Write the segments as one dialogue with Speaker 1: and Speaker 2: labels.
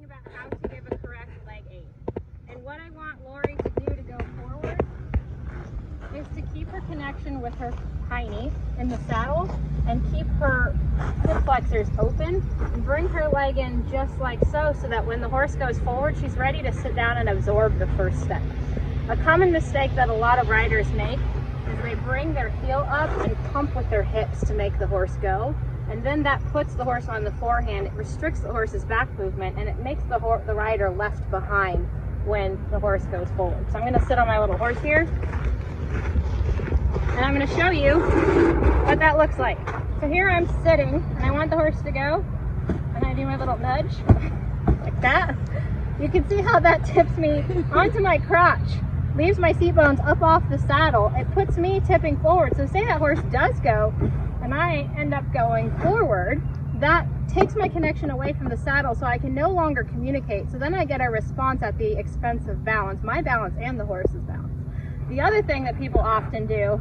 Speaker 1: about how to give a correct leg aid. And what I want Lori to do to go forward is to keep her connection with her hiney in the saddle and keep her hip flexors open and bring her leg in just like so, so that when the horse goes forward, she's ready to sit down and absorb the first step. A common mistake that a lot of riders make is they bring their heel up and pump with their hips to make the horse go. And then that puts the horse on the forehand. It restricts the horse's back movement and it makes the rider left behind when the horse goes forward. So I'm going to sit on my little horse here and I'm going to show you what that looks like. So here I'm sitting and I want the horse to go, and I do my little nudge like that. You can see how that tips me onto my crotch, leaves my seat bones up off the saddle. It puts me tipping forward. So say that horse does go and I end up going forward, that takes my connection away from the saddle, so I can no longer communicate. So then I get a response at the expense of balance, my balance and the horse's balance. The other thing that people often do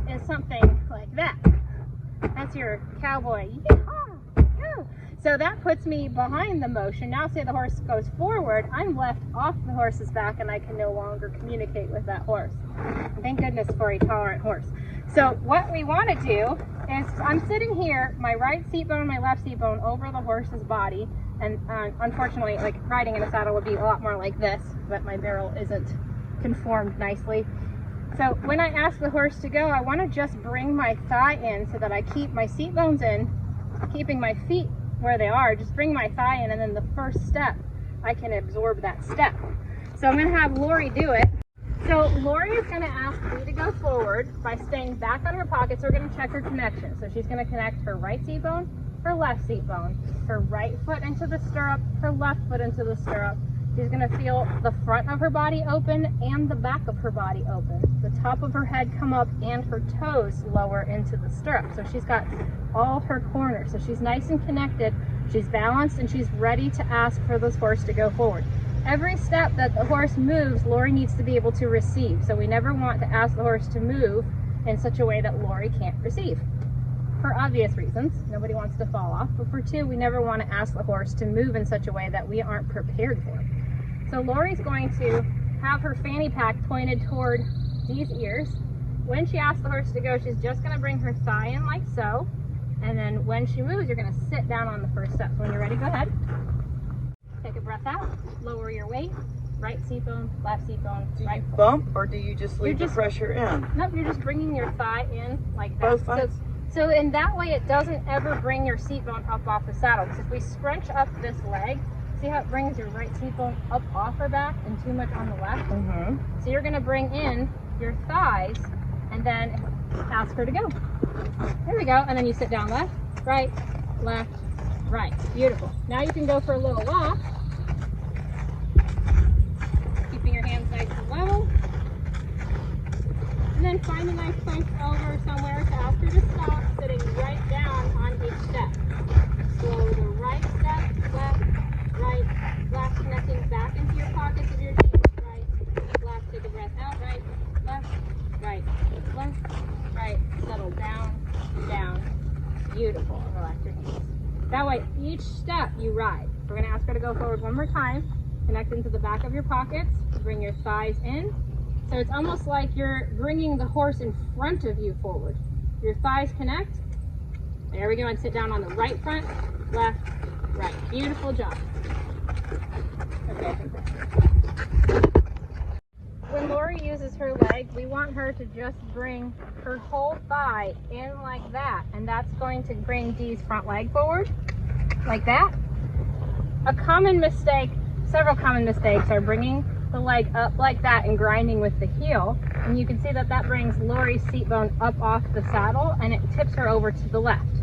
Speaker 1: is something like that. That's your cowboy. Yeehaw! So that puts me behind the motion. Now say the horse goes forward, I'm left off the horse's back and I can no longer communicate with that horse. Thank goodness for a tolerant horse. So what we want to do is, I'm sitting here, my right seat bone, my left seat bone over the horse's body, and unfortunately, like riding in a saddle would be a lot more like this, but my barrel isn't conformed nicely. So when I ask the horse to go, I want to just bring my thigh in so that I keep my seat bones in, keeping my feet where they are, just bring my thigh in, and then the first step, I can absorb that step. So I'm going to have Lori do it. So Lori is going to ask me to go forward by staying back on her pocket. So we're going to check her connection. So she's going to connect her right seat bone, her left seat bone, her right foot into the stirrup, her left foot into the stirrup. She's going to feel the front of her body open and the back of her body open. The top of her head come up and her toes lower into the stirrup. So she's got all her corners. So she's nice and connected, she's balanced, and she's ready to ask for this horse to go forward. Every step that the horse moves, Lori needs to be able to receive. So we never want to ask the horse to move in such a way that Lori can't receive. For obvious reasons, nobody wants to fall off. But for two, we never want to ask the horse to move in such a way that we aren't prepared for. So Lori's going to have her fanny pack pointed toward these ears. When she asks the horse to go, she's just going to bring her thigh in like so. And then when she moves, you're going to sit down on the first step. So when you're ready, go ahead. Take a breath out, lower your weight, right seat bone, left seat bone, right foot.
Speaker 2: Bump, or do you just leave the pressure in?
Speaker 1: Nope, you're just bringing your thigh in like that.
Speaker 2: Both sides?
Speaker 1: So in that way, it doesn't ever bring your seat bone up off the saddle. Because if we scrunch up this leg, see how it brings your right seat bone up off her back and too much on the left?
Speaker 2: Mm-hmm.
Speaker 1: So you're going to bring in your thighs and then ask her to go. There we go. And then you sit down left, right, left, right. Beautiful. Now you can go for a little walk. Keeping your hands nice and level. And then find a nice plank over somewhere to ask her to stop, sitting right down on each step. Slow the right step, left, right, left, connecting back into your pockets of your jeans, right, left, take a breath out, right, left, right, settle down, down. Beautiful. Relax your hands. That way, each step you ride. We're going to ask her to go forward one more time. Connect into the back of your pockets. Bring your thighs in. So it's almost like you're bringing the horse in front of you forward. Your thighs connect. There we go. And sit down on the right front, left, right. Beautiful job. Okay, I think that's good. When Lori uses her leg, we want her to just bring her whole thigh in like that. And that's going to bring Dee's front leg forward, like that. A common mistake, several common mistakes, are bringing the leg up like that and grinding with the heel. And you can see that that brings Lori's seat bone up off the saddle and it tips her over to the left.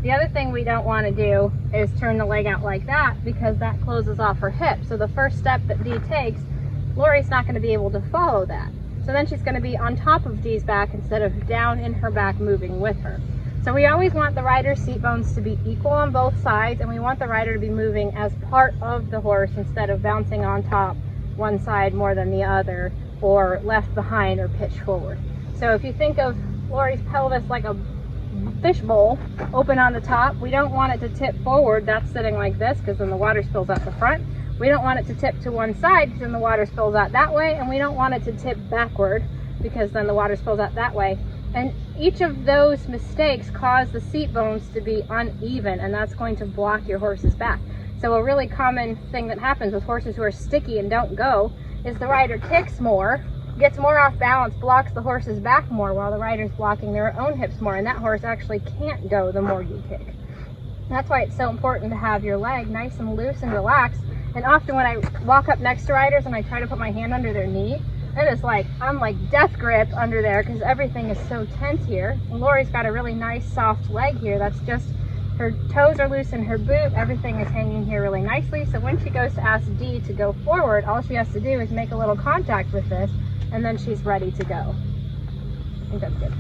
Speaker 1: The other thing we don't want to do is turn the leg out like that, because that closes off her hip. So the first step that Dee takes, Lori's not going to be able to follow that. So then she's going to be on top of Dee's back instead of down in her back moving with her. So we always want the rider's seat bones to be equal on both sides, and we want the rider to be moving as part of the horse instead of bouncing on top one side more than the other, or left behind or pitched forward. So if you think of Lori's pelvis like a fish bowl open on the top. We don't want it to tip forward. That's sitting like this because then the water spills out the front. We don't want it to tip to one side because then the water spills out that way, and we don't want it to tip backward because then the water spills out that way. And each of those mistakes cause the seat bones to be uneven, and that's going to block your horse's back. So a really common thing that happens with horses who are sticky and don't go is the rider kicks more, gets more off balance, blocks the horse's back more while the rider's blocking their own hips more, and that horse actually can't go the more you kick. That's why it's so important to have your leg nice and loose and relaxed. And often when I walk up next to riders and I try to put my hand under their knee, it is like, I'm like death grip under there because everything is so tense here. And Lori's got a really nice soft leg here. That's just, her toes are loose in her boot. Everything is hanging here really nicely. So when she goes to ask Dee to go forward, all she has to do is make a little contact with this, and then she's ready to go. I think that's good.